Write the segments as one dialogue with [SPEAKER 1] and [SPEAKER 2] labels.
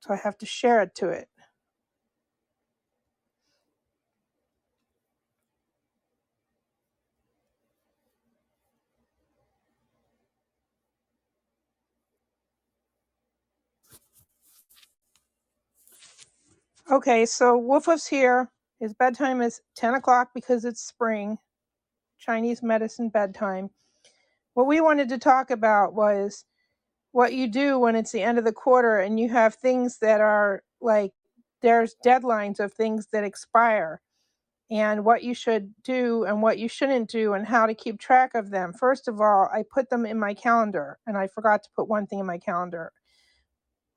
[SPEAKER 1] So I have to share it to it. Okay, so Woof Woof's here. His bedtime is 10 o'clock because it's spring, Chinese medicine bedtime. What we wanted to talk about was what you do when it's the end of the quarter and you have things that are like, there's deadlines of things that expire, and what you should do and what you shouldn't do and how to keep track of them. First of all, I put them in my calendar, and I forgot to put one thing in my calendar.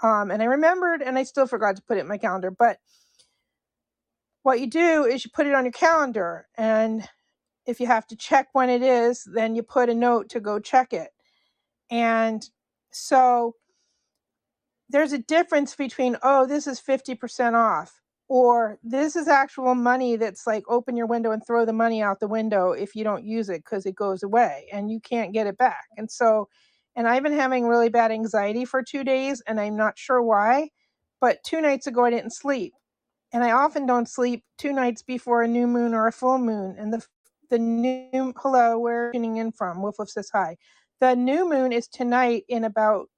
[SPEAKER 1] And I remembered, and I still forgot to put it in my calendar. But what you do is you put it on your calendar, and if you have to check when it is, then you put a note to go check it. And so there's a difference between, oh, this is 50% off, or this is actual money that's like, open your window and throw the money out the window if you don't use it, because it goes away and you can't get it back. And so, and I've been having really bad anxiety for 2 days, and I'm not sure why, but 2 nights ago I didn't sleep. And I often don't sleep 2 nights before a new moon or a full moon. And the new, hello, where are you tuning in from? Woof Woof says hi. The new moon is tonight in about,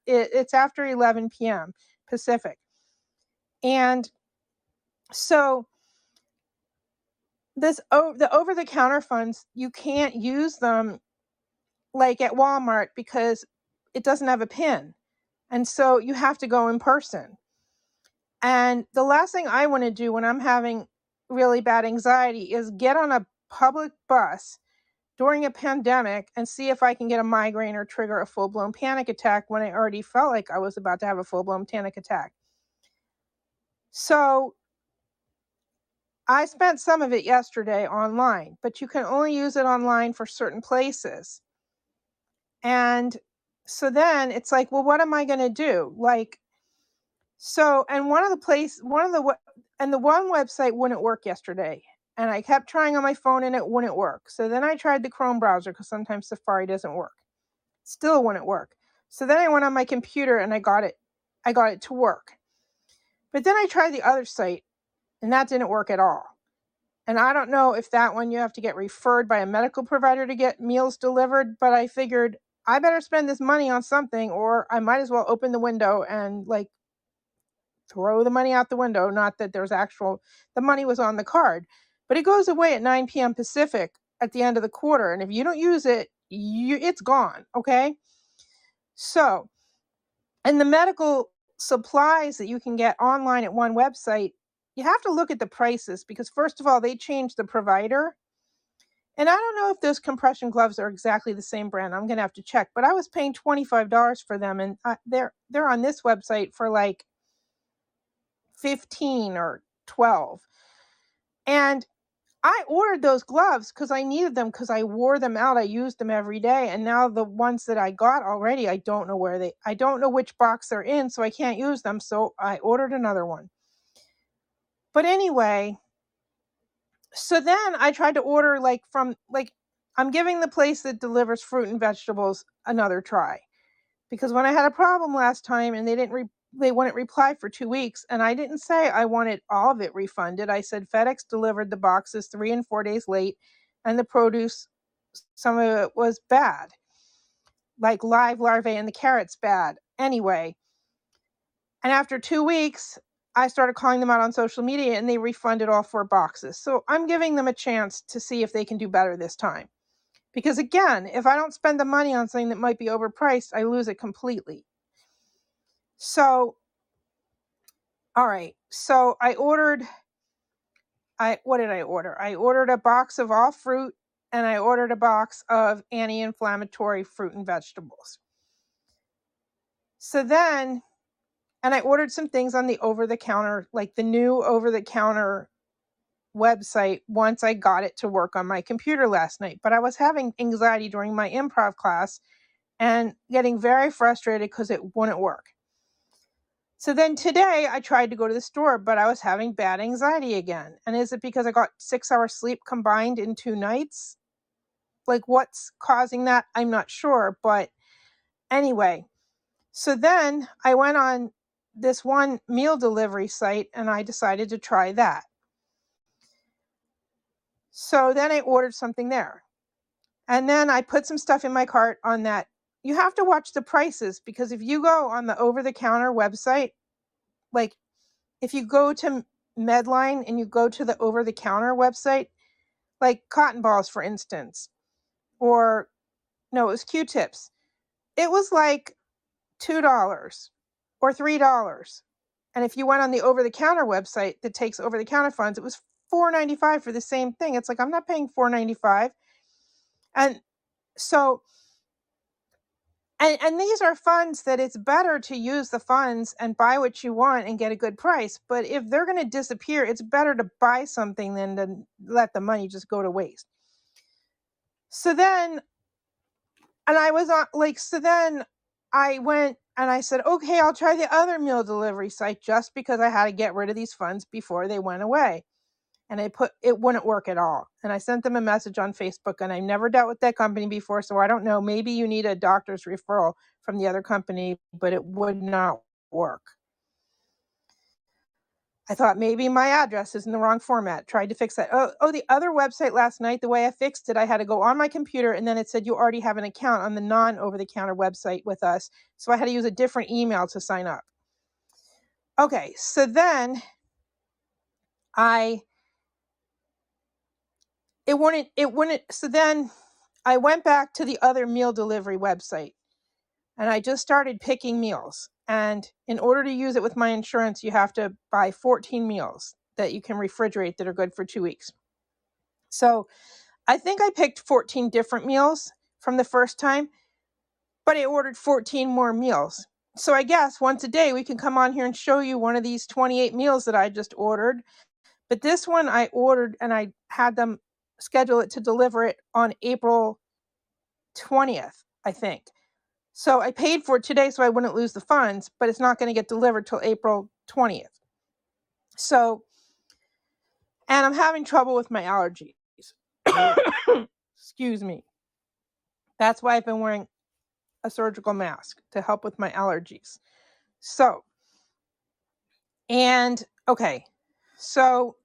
[SPEAKER 1] it's after 11 p.m. Pacific. And so the over-the-counter funds, you can't use them like at Walmart because it doesn't have a PIN. And so you have to go in person. And the last thing I want to do when I'm having really bad anxiety is get on a public bus during a pandemic and see if I can get a migraine or trigger a full-blown panic attack when I already felt like I was about to have a full-blown panic attack. So I spent some of it yesterday online, but you can only use it online for certain places. And so then it's like, well, what am I going to do? Like, so, and the one website wouldn't work yesterday. And I kept trying on my phone and it wouldn't work. So then I tried the Chrome browser because sometimes Safari doesn't work. Still wouldn't work. So then I went on my computer and I got it to work. But then I tried the other site and that didn't work at all. And I don't know if that one you have to get referred by a medical provider to get meals delivered, but I figured I better spend this money on something, or I might as well open the window and like throw the money out the window. Not that there's the money was on the card, but it goes away at 9 p.m. Pacific at the end of the quarter. And if you don't use it, it's gone. Okay. So, and the medical supplies that you can get online at one website, you have to look at the prices because first of all, they changed the provider. And I don't know if those compression gloves are exactly the same brand. I'm going to have to check, but I was paying $25 for them, and they're on this website for like 15 or 12. And I ordered those gloves because I needed them because I wore them out. I used them every day. And now the ones that I got already, I don't know which box they're in, so I can't use them. So I ordered another one. But anyway, so then I tried to order I'm giving the place that delivers fruit and vegetables another try, because when I had a problem last time and they wouldn't reply for 2 weeks, and I didn't say I wanted all of it refunded. I said FedEx delivered the boxes 3 and 4 days late, and the produce, some of it was bad, like live larvae and the carrots bad. Anyway, and after 2 weeks, I started calling them out on social media and they refunded all 4 boxes. So I'm giving them a chance to see if they can do better this time. Because again, if I don't spend the money on something that might be overpriced, I lose it completely. So, all right. So what did I order? I ordered a box of all fruit and I ordered a box of anti-inflammatory fruit and vegetables. So then, and I ordered some things on the over-the-counter, like the new over-the-counter website, once I got it to work on my computer last night. But I was having anxiety during my improv class and getting very frustrated because it wouldn't work. So then today I tried to go to the store, but I was having bad anxiety again. And is it because I got 6 hours sleep combined in 2 nights? Like, what's causing that? I'm not sure. But anyway, so then I went on this one meal delivery site, and I decided to try that. So then I ordered something there. And then I put some stuff in my cart on that. You have to watch the prices, because if you go on the over-the-counter website, like if you go to Medline and you go to the over-the-counter website, like cotton balls, for instance, or no, it was Q-tips. It was like $2 or $3. And if you went on the over-the-counter website that takes over-the-counter funds, it was $4.95 for the same thing. It's like, I'm not paying $4.95. And so, and these are funds that it's better to use the funds and buy what you want and get a good price. But if they're going to disappear, it's better to buy something than to let the money just go to waste. So then, and I was on like, so then I went and I said, okay, I'll try the other meal delivery site, just because I had to get rid of these funds before they went away. And it wouldn't work at all. And I sent them a message on Facebook, and I never dealt with that company before. So I don't know, maybe you need a doctor's referral from the other company, but it would not work. I thought maybe my address is in the wrong format. Tried to fix that. Oh, the other website last night, the way I fixed it, I had to go on my computer, and then it said you already have an account on the non-over-the-counter website with us. So I had to use a different email to sign up. Okay, so then it wouldn't, so then I went back to the other meal delivery website, and I just started picking meals. And in order to use it with my insurance, you have to buy 14 meals that you can refrigerate that are good for 2 weeks. So I think I picked 14 different meals from the first time, but I ordered 14 more meals. So I guess once a day we can come on here and show you one of these 28 meals that I just ordered. But this one I ordered, and I had them schedule it to deliver it on April 20th, I think. So I paid for it today so I wouldn't lose the funds, but it's not going to get delivered till April 20th. So, and I'm having trouble with my allergies. Excuse me. That's why I've been wearing a surgical mask, to help with my allergies. So, and okay. So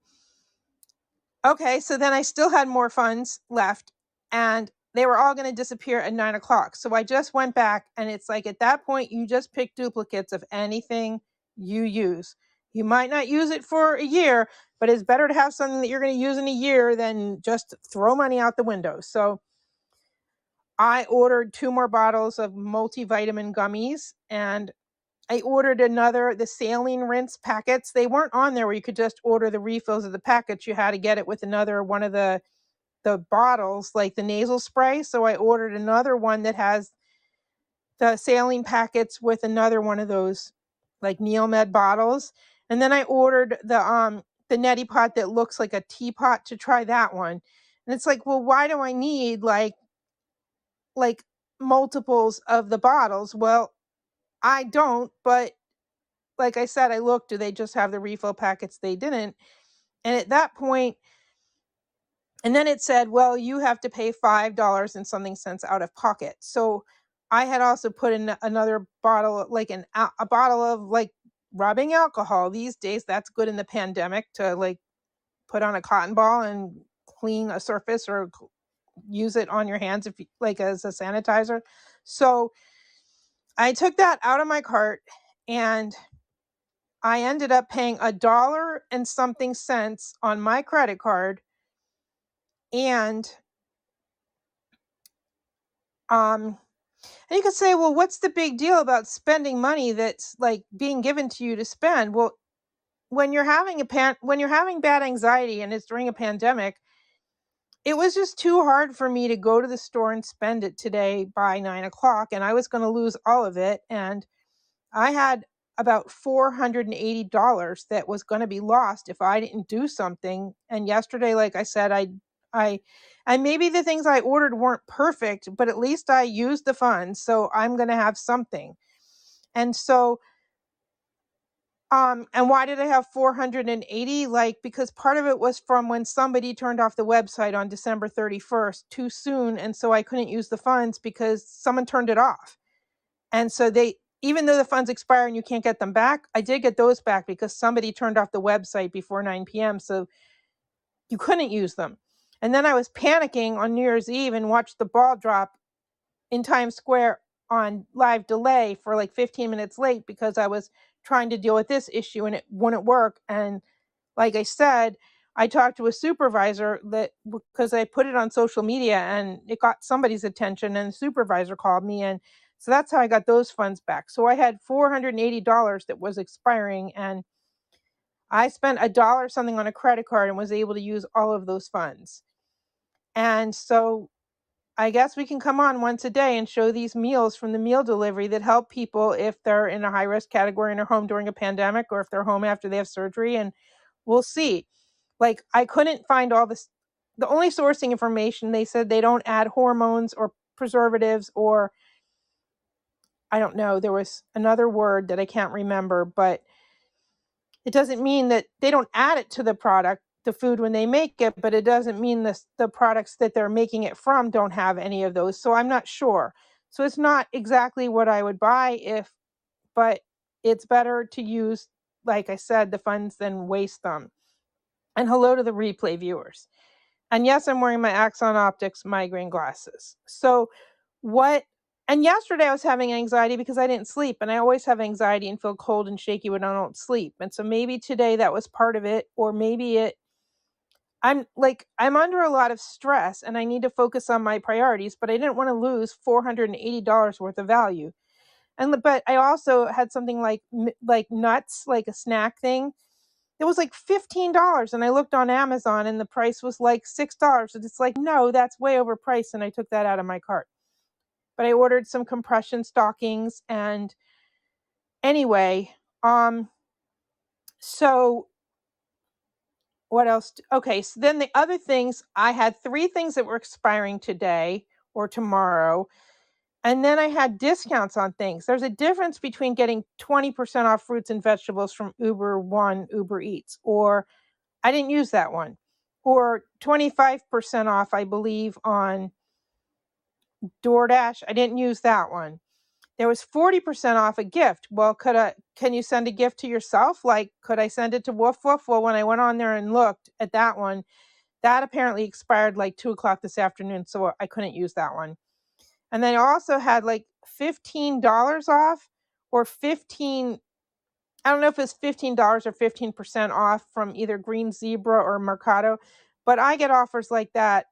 [SPEAKER 1] then I still had more funds left, and they were all going to disappear at 9 o'clock. So I just went back, and it's like, at that point, you just pick duplicates of anything you use. You might not use it for a year, but it's better to have something that you're going to use in a year than just throw money out the window. So I ordered 2 more bottles of multivitamin gummies, and I ordered the saline rinse packets. They weren't on there where you could just order the refills of the packets. You had to get it with another one of the bottles, like the nasal spray. So I ordered another one that has the saline packets with another one of those like Neomed bottles. And then I ordered the neti pot that looks like a teapot to try that one. And it's like, well, why do I need like multiples of the bottles? Well, I don't, but like I said, I looked, do they just have the refill packets? They didn't. And at that point, and then it said, well, you have to pay $5 and something cents out of pocket. So I had also put in another bottle, like a bottle of like rubbing alcohol. These days, that's good in the pandemic, to like put on a cotton ball and clean a surface, or use it on your hands if you, like as a sanitizer. So I took that out of my cart, and I ended up paying $1 and something cents on my credit card. And you could say, well, what's the big deal about spending money that's like being given to you to spend? Well, when you're having bad anxiety and it's during a pandemic, it was just too hard for me to go to the store and spend it today by 9 o'clock, and I was going to lose all of it. And I had about $480 that was going to be lost if I didn't do something. And yesterday, like I said, and maybe the things I ordered weren't perfect, but at least I used the funds, so I'm going to have something. And so, and why did I have 480? Like, because part of it was from when somebody turned off the website on December 31st too soon. And so I couldn't use the funds because someone turned it off. And so even though the funds expire and you can't get them back, I did get those back because somebody turned off the website before 9 p.m. So you couldn't use them. And then I was panicking on New Year's Eve and watched the ball drop in Times Square on live delay for like 15 minutes late because I was trying to deal with this issue and it wouldn't work. And like I said, I talked to a supervisor that because I put it on social media and it got somebody's attention and the supervisor called me. And so that's how I got those funds back. So I had $480 that was expiring and I spent $1 something on a credit card and was able to use all of those funds. And so I guess we can come on once a day and show these meals from the meal delivery that help people if they're in a high risk category in their home during a pandemic or if they're home after they have surgery. And we'll see. Like I couldn't find all this. The only sourcing information, they said they don't add hormones or preservatives or I don't know. There was another word that I can't remember, but it doesn't mean that they don't add it to the product, the food when they make it, but it doesn't mean the products that they're making it from don't have any of those. So I'm not sure. So it's not exactly what I would buy but it's better to use, like I said, the funds than waste them. And hello to the replay viewers. And yes, I'm wearing my Axon Optics migraine glasses. So and yesterday I was having anxiety because I didn't sleep. And I always have anxiety and feel cold and shaky when I don't sleep. And so maybe today that was part of it. Or maybe I'm under a lot of stress and I need to focus on my priorities, but I didn't want to lose $480 worth of value. But I also had something like nuts, like a snack thing. It was like $15 and I looked on Amazon and the price was like $6. And it's like, no, that's way overpriced. And I took that out of my cart. But I ordered some compression stockings and anyway, so what else? Okay, so then the other things, I had 3 things that were expiring today or tomorrow. And then I had discounts on things. There's a difference between getting 20% off fruits and vegetables from Uber Eats, or I didn't use that one, or 25% off, I believe, on DoorDash. I didn't use that one. There was 40% off a gift. Well, can you send a gift to yourself? Like, could I send it to Woof Woof? Well, when I went on there and looked at that one, that apparently expired like 2:00 this afternoon. So I couldn't use that one. And then I also had like $15 off or I don't know if it's $15 or 15% off from either Green Zebra or Mercado, but I get offers like that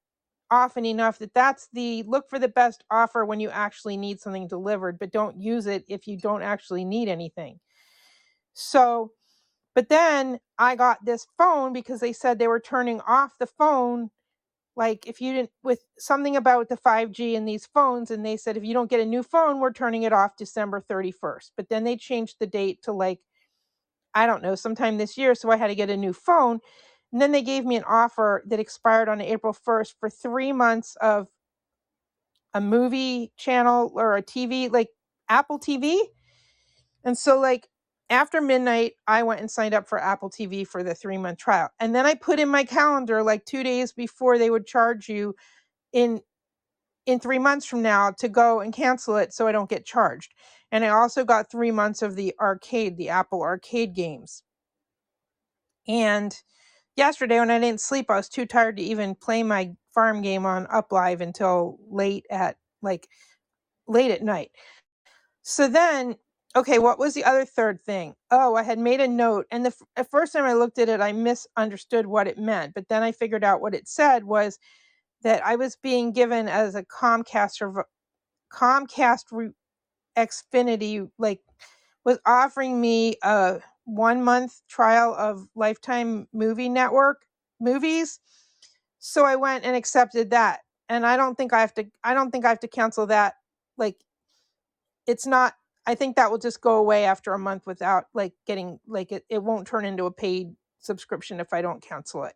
[SPEAKER 1] often enough that's the look for the best offer when you actually need something delivered, but don't use it if you don't actually need anything. So, but then I got this phone because they said they were turning off the phone. Like if you didn't, with something about the 5G in these phones, and they said if you don't get a new phone, we're turning it off December 31st. But then they changed the date to like, I don't know, sometime this year. So I had to get a new phone. And then they gave me an offer that expired on April 1st for 3 months of a movie channel or a TV, like Apple TV. And so like after midnight, I went and signed up for Apple TV for the 3-month trial. And then I put in my calendar like 2 days before they would charge you in 3 months from now to go and cancel it so I don't get charged. And I also got 3 months of the Apple Arcade games. And yesterday when I didn't sleep, I was too tired to even play my farm game on UpLive until late at night. So then, okay, what was the other third thing? Oh, I had made a note. And the first time I looked at it, I misunderstood what it meant. But then I figured out what it said was that I was being given as a Comcast Xfinity, like was offering me a 1-month trial of Lifetime Movie Network movies. So I went and accepted that. And I don't think I have to cancel that. Like it's not, I think that will just go away after a month without like getting like it won't turn into a paid subscription if I don't cancel it.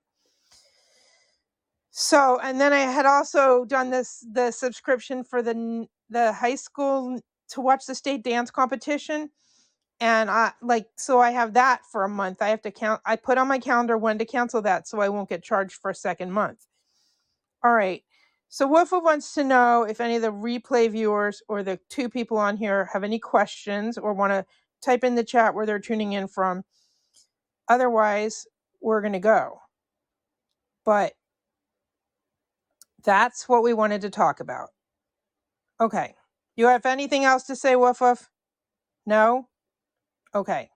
[SPEAKER 1] So, and then I had also done the subscription for the high school to watch the state dance competition. And so I have that for a month. I put on my calendar when to cancel that so I won't get charged for a second month. All right. So Woof wants to know if any of the replay viewers or the two people on here have any questions or want to type in the chat where they're tuning in from. Otherwise, we're going to go. But that's what we wanted to talk about. Okay. You have anything else to say, Woof Woof? No? Okay.